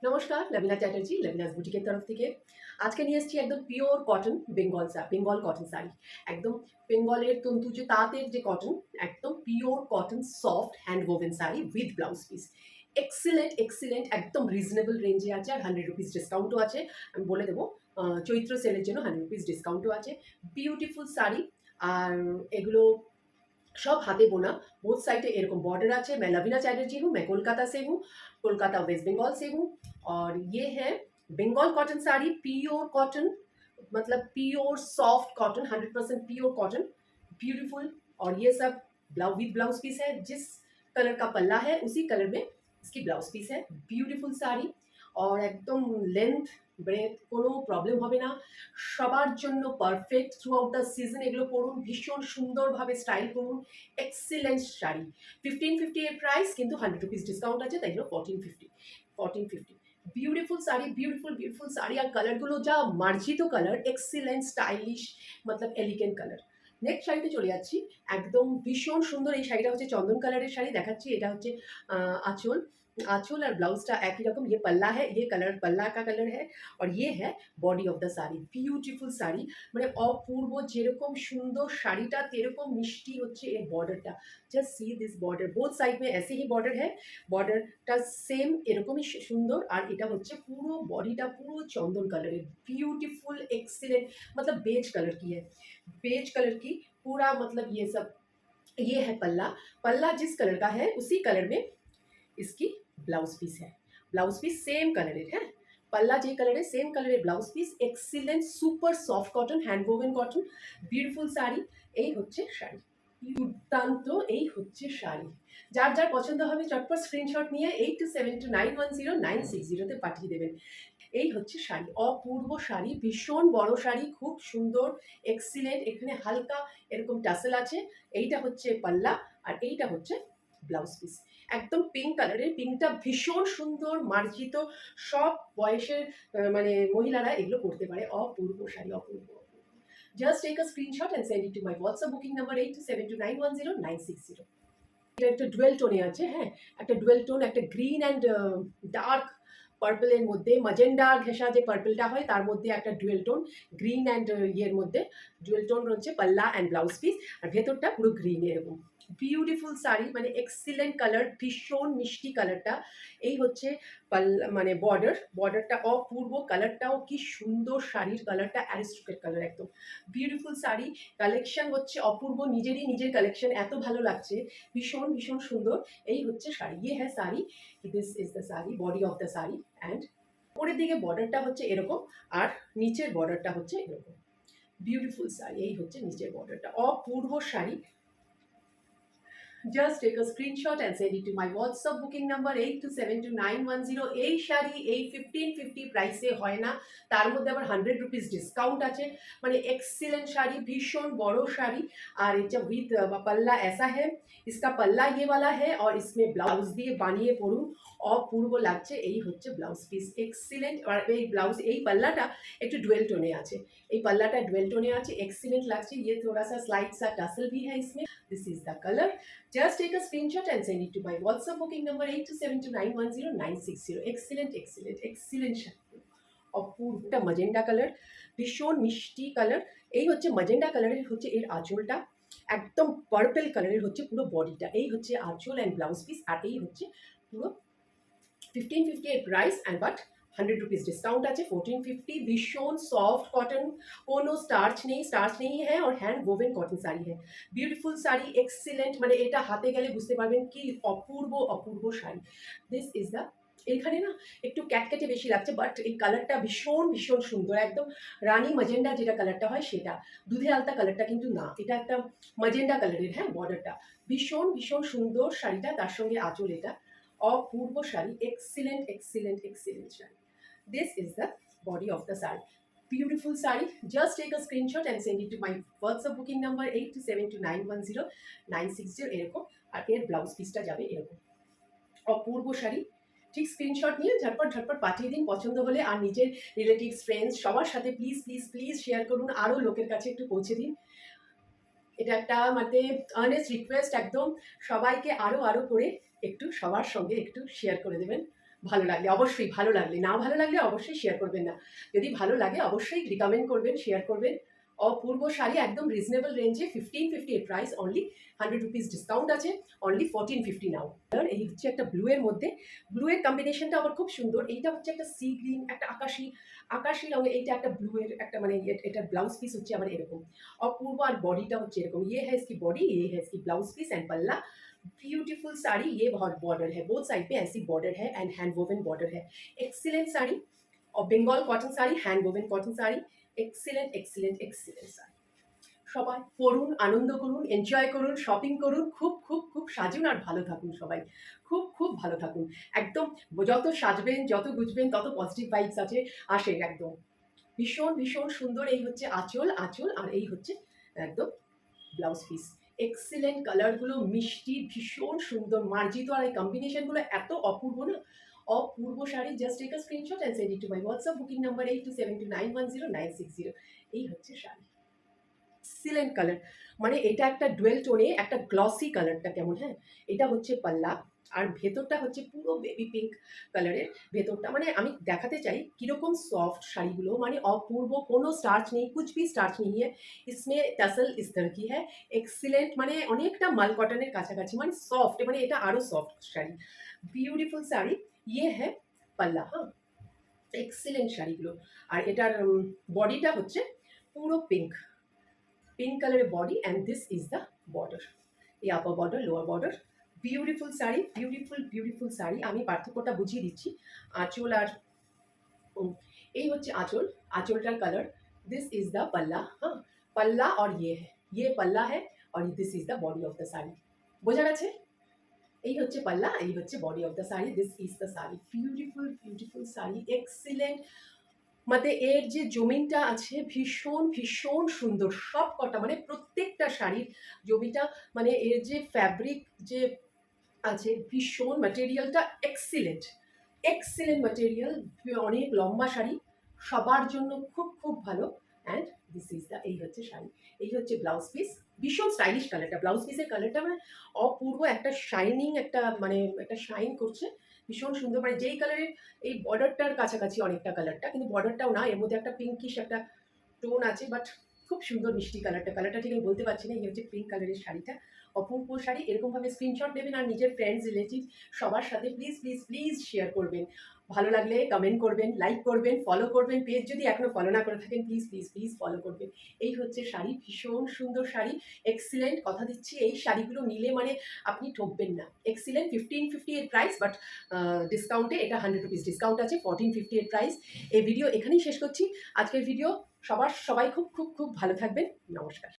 নমস্কার, লাবিনা চ্যাটার্জি লাবিনাস বুটিকের তরফ থেকে। আজকে নিয়ে এসেছি একদম pure cotton Bengal cotton sari. একদম বেঙ্গলের তন্তু যে তাঁতের যে কটন, একদম pure cotton soft hand woven sari with blouse piece. Excellent একদম রিজনেবল রেঞ্জে আছে, আর 100 রুপিস ডিসকাউন্টও আছে। আমি বলে দেবো, চৈত্র সেলের জন্য 100 রুপিস ডিসকাউন্টও আছে। বিউটিফুল শাড়ি। আর এগুলো सब हाथे बोना। बोथ साइड एरकम बॉर्डर आछे। मैं लवीना चैटर्जी हूँ, मैं कोलकाता से हूँ, कोलकाता वेस्ट बंगाल से हूँ। और ये है Bengal cotton sari, pure cotton, मतलब pure soft cotton, 100% pure cotton, beautiful. और ये सब विद ब्लाउज पीस है। जिस कलर का पल्ला है उसी कलर में इसकी ब्लाउज पीस है। ब्यूटीफुल साड़ी और एकदम लेंथ ব্রেথ কোনো প্রবলেম হবে না, সবার জন্য perfect. Through out the season এগুলো পরুন, ভীষণ সুন্দরভাবে স্টাইল করুন। এক্সিলেন্ট শাড়ি। 1550 এর প্রাইস, কিন্তু 100 রুপিস ডিসকাউন্ট আছে, তাই জন্য 1450। Beautiful sari, beautiful sari. আর কালারগুলো যা মার্জিত কালার, এক্সিলেন্ট স্টাইলিশ, মতলব এলিগেন্ট কালার। নেক্সট শাড়িতে চলে যাচ্ছি। একদম ভীষণ সুন্দর এই শাড়িটা হচ্ছে চন্দন কালারের শাড়ি দেখাচ্ছি। এটা হচ্ছে আঁচল। आंचल और ब्लाउजটা একই রকম। ये पल्ला है, ये कलर पल्ला का कलर है। और ये है body of the sari. Beautiful sari, মানে অপূর্ব। যেরকম সুন্দর শাড়িটা তেরকম মিষ্টি হচ্ছে এর বর্ডারটা। Just see this border, both side में ऐसे ही बॉर्डर है। বর্ডারটা সেম এরকমই সুন্দর। আর এটা হচ্ছে পুরো বডিটা পুরো চন্দন কালারের, ब्यूटीफुल एक्सीलेंट, मतलब बेज कलर की है, बेज कलर की पूरा। मतलब ये सब, ये है पल्ला। पल्ला जिस कलर का है उसी कलर में इसकी ब्लाउज पीस है। ब्लाउज पीस सेम कलर है। पल्ला जे कलर है same colour blouse piece. Excellent super soft cotton, hand woven cotton, beautiful sari. এই হচ্ছে শাড়ি, দুর্দান্ত এই হচ্ছে শাড়ি। যার যার পছন্দ হবে চটপট স্ক্রিনশট নিয়ে 8272910960 তে পাঠিয়ে দেবেন। এই হচ্ছে শাড়ি, অপূর্ব শাড়ি, ভীষণ বড় শাড়ি, খুব সুন্দর, এক্সিলেন্ট। এখানে হালকা এরকম টাসেল আছে। এইটা হচ্ছে পাল্লা, আর এইটা হচ্ছে ব্লাউজ পিস। একদম পিঙ্ক কালারের, পিঙ্কটা ভীষণ সুন্দর, মার্জিত। সব বয়সের মানে মহিলারা এগুলো পরতে পারে। অপূর্ব শাড়ি, অপূর্ব। Just take a screenshot and send it to my WhatsApp booking number 8272910960। এটা একটা ডুয়েল টোনে আছে। হ্যাঁ, একটা ডুয়েল টোন, একটা গ্রিন অ্যান্ড ডার্ক পার্পলের মধ্যে, মাজেন্ডা ঘেঁষা যে পার্পলটা হয় তার মধ্যে একটা ডুয়েল টোন, গ্রিন অ্যান্ড ইয়ের মধ্যে ডুয়েল টোন রয়েছে পাল্লা অ্যান্ড ব্লাউজ পিস। আর ভেতরটা পুরো গ্রিন এরকম। বিউটিফুল শাড়ি, মানে এক্সিলেন্ট কালার, ভীষণ মিষ্টি কালারটা। এই হচ্ছে পাল্লা, মানে বর্ডারটা অপূর্ব, কালারটাও কি সুন্দর। শাড়ির কালারটা অ্যারিস্টোক্রেট কালার, একদম বিউটিফুল শাড়ি। কালেকশন হচ্ছে অপূর্ব, নিজের কালেকশন এত ভালো লাগছে, ভীষণ ভীষণ সুন্দর। এই হচ্ছে শাড়ি, ইয়ে হ্যাঁ sari, this is the sari, body of the sari. And উপরের দিকে বর্ডারটা হচ্ছে এরকম, আর নিচের বর্ডারটা হচ্ছে এরকম। বিউটিফুল শাড়ি, এই হচ্ছে নিচের বর্ডারটা, অপূর্ব sari. Just take a screenshot and send it to my WhatsApp booking number 8272910910। এই শাড়ি এই 1550 প্রাইসে হয় না, তার মধ্যে আবার 100 রুপিস ডিসকাউন্ট আছে। মানে এক্সিলেंट শাড়ি, ভীষণ বড় শাড়ি। আর এটা উইথ पल्ला ऐसा है, इसका पल्ला ये वाला है और इसमें ব্লাউজ দিয়ে বানিয়ে পরুন, অপূর্ব লাগছে। এই হচ্ছে ব্লাউজ পিস, এক্সিলেন্ট। আর এই ব্লাউজ, এই পাল্লাটা একটু ডুয়েল টোনে আছে, এই পাল্লাটা ডুয়েল টোনে আছে, এক্সিলেন্ট লাগছে। ये थोड़ा सा स्लाइट सा टसल भी है इसमें। This is the colour. Just take a screenshot and send it to my WhatsApp booking number 8272910960। Excellent sari, অপূর্বটা মজেন্ডা কালার, ভীষণ মিষ্টি কালার। এই হচ্ছে মজেন্ডা কালারের হচ্ছে এর আঁচলটা, একদম পার্পল কালারের হচ্ছে পুরো বডিটা। এই হচ্ছে আঁচল অ্যান্ড ব্লাউজ পিস। আর এই হচ্ছে পুরো 1550 এর price, and but 100 rupees discount আছে, 1450। ভীষণ সফট কটন, কোনো স্টার্চ নেই হ্যাঁ। আর হ্যান্ড ওভেন কটন শাড়ি হ্যাঁ, বিউটিফুল শাড়ি, এক্সিলেন্ট। মানে এটা হাতে গেলে বুঝতে পারবেন কি অপূর্ব শাড়ি। দিস ইজ দ্য, এখানে না একটু ক্যাটকেটে বেশি লাগছে, বাট এই কালারটা ভীষণ সুন্দর, একদম রানী মাজেন্ডা যেটা কালারটা হয় সেটা, দুধে আলতা কালারটা কিন্তু না, এটা একটা মাজেন্ডা কালারের। হ্যাঁ, বর্ডারটা ভীষণ সুন্দর শাড়িটা, তার সঙ্গে আঁচল। এটা অপূর্ব sari, excellent sari. This is the body of the saree. Beautiful saree. Just take a screenshot and send it to my WhatsApp booking number 8272910960। এরকম। আর এর ব্লাউজ পিসটা যাবে এরকম, অপূর্ব শাড়ি। ঠিক স্ক্রিনশট নিয়ে ঝটপট পাঠিয়ে দিন পছন্দ হলে। আর নিজের রিলেটিভস, ফ্রেন্ডস সবার সাথে প্লিজ শেয়ার করুন, আরও লোকের কাছে একটু পৌঁছে দিন। এটা একটা মানে আর্নেস্ট রিকোয়েস্ট, একদম সবাইকে আরও করে একটু সবার সঙ্গে একটু শেয়ার করে দেবেন। ভালো লাগলে অবশ্যই, ভালো লাগলে, না ভালো লাগলে অবশ্যই শেয়ার করবেন না। যদি ভালো লাগে অবশ্যই রিকমেন্ড করবেন, শেয়ার করবেন। অপূর্ব শাড়ি একদম রিজনেবল রেঞ্জে 1550 এর প্রাইস, অনলি 100 রুপিস ডিসকাউন্ট আছে, অনলি 1450 নাও। আর এই হচ্ছে একটা ব্লু এর মধ্যে, ব্লু এর কম্বিনেশনটা আবার খুব সুন্দর। এইটা হচ্ছে একটা সি গ্রিন, একটা আকাশি, আকাশি রঙের, এইটা একটা ব্লু এর একটা মানে এটার ব্লাউজ পিস হচ্ছে আবার এরকম অপূর্ব, আর বডিটা হচ্ছে এরকম। ये है इसकी बॉडी, ये है इसकी ब्लाउज पीस एंड पल्ला। ब्यूटीफुल साड़ी, ये बहुत बॉर्डर है, बोथ साइड पे ऐसी बॉर्डर है एंड हैंड वोवन बॉर्डर है। एक्सीलेंट साड़ी, और Bengal cotton sari, hand woven cotton sari, excellent excellent excellent sari. সবাই পড়ুন, আনন্দ করুন, এনজয় করুন, শপিং করুন, খুব খুব খুব সাজুন আর ভালো থাকুন সবাই, খুব খুব ভালো থাকুন। একদম যত সাজবেন, যত গুজবেন, তত পজিটিভ ভাইবস আসে একদম। ভীষণ ভীষণ সুন্দর। এই হচ্ছে আঁচল, আঁচল, আর এই হচ্ছে একদম ব্লাউজ পিস। এক্সিলেন্ট কালারগুলো মিষ্টি, ভীষণ সুন্দর মার্জিত, আর এই কম্বিনেশনগুলো এত অপূর্ব না, অপূর্ব sari. Just take a screenshot and send it to my WhatsApp booking number 8272910960। এই হচ্ছে শাড়ি, এক্সিলেন্ট কালার, মানে এটা একটা ডুয়েল টোনে একটা গ্লসি কালারটা কেমন, হ্যাঁ। এটা হচ্ছে পাল্লা, আর ভেতরটা হচ্ছে পুরো বেবি পিঙ্ক কালারের ভেতরটা। মানে আমি দেখাতে চাই কিরকম সফট শাড়িগুলো, মানে অপূর্ব, কোনো স্টার্চ নেই, কুছ ভি স্টার্চ নেই है इसमें, टसल इस तरह की है। एक्सीलेंट, মানে অনেকটা মাল কটনের কাছাকাছি, মানে সফট, মানে এটা আরো সফট শাড়ি। বিউটিফুল শাড়ি, ইয়ে হ্যাঁ পাল্লা, হ্যাঁ। এক্সিলেন্ট শাড়িগুলো। আর এটার বডিটা হচ্ছে পুরো pink, pink colour body and this is the border, এই upper border lower border. Beautiful sari, beautiful beautiful sari. আমি পার্থক্যটা বুঝিয়ে দিচ্ছি। আঁচল আর এই হচ্ছে আঁচল, আঁচলটার কালার। दिस इज द पल्ला, हाँ पल्ला, और ये पल्ला है, और this is the body of the sari. বোঝা গেছে? এই হচ্ছে পাল্লা, এই হচ্ছে body of the sari, this is the sari. Beautiful beautiful sari, excellent. মানে এর যে জমিনটা আছে ভীষণ ভীষণ সুন্দর, সব কটা মানে প্রত্যেকটা শাড়ির জমিটা, মানে এর যে ফ্যাব্রিক যে আছে, ভীষণ ম্যাটেরিয়ালটা এক্সিলেন্ট, এক্সিলেন্ট ম্যাটেরিয়াল। অনেক লম্বা শাড়ি, সবার জন্য খুব খুব ভালো। অ্যান্ড দিস ইজ দ্য, এই হচ্ছে শাড়ি, এই হচ্ছে ব্লাউজ পিস। ভীষণ স্টাইলিশ কালারটা, ব্লাউজ পিসের কালারটা মানে অপূর্ব, একটা শাইনিং, একটা মানে একটা শাইন করছে, ভীষণ সুন্দর। মানে যেই কালারের, এই বর্ডারটার কাছাকাছি অনেকটা কালারটা, কিন্তু বর্ডারটাও না, এর মধ্যে একটা পিঙ্কিশ একটা টোন আছে, বাট খুব সুন্দর মিষ্টি কালারটা, কালারটা ঠিক আমি বলতে পারছি না। এই হচ্ছে পিঙ্ক কালারের শাড়িটা, অপূর্ব শাড়ি। এরকমভাবে স্ক্রিনশট নেবেন আর নিজের ফ্রেন্ডস রিলেটিভ সবার সাথে প্লিজ প্লিজ প্লিজ শেয়ার করবেন। ভালো লাগলে কমেন্ট করবেন, লাইক করবেন, ফলো করবেন। পেজ যদি এখনো ফলো না করে থাকেন প্লিজ প্লিজ প্লিজ ফলো করবেন। এই হচ্ছে শাড়ি, ভীষণ সুন্দর শাড়ি, এক্সিলেন্ট। কথা দিচ্ছি এই শাড়িগুলো নিলে মানে আপনি ঠকবেন না। এক্সিলেন্ট, 1550 এর প্রাইস, বাট ডিসকাউন্টে এটা 100 রুপিস ডিসকাউন্ট আছে, 1450 এর প্রাইস। এই ভিডিও এখানেই শেষ করছি। আজকের ভিডিও সবাই খুব খুব খুব ভালো থাকবেন। নমস্কার।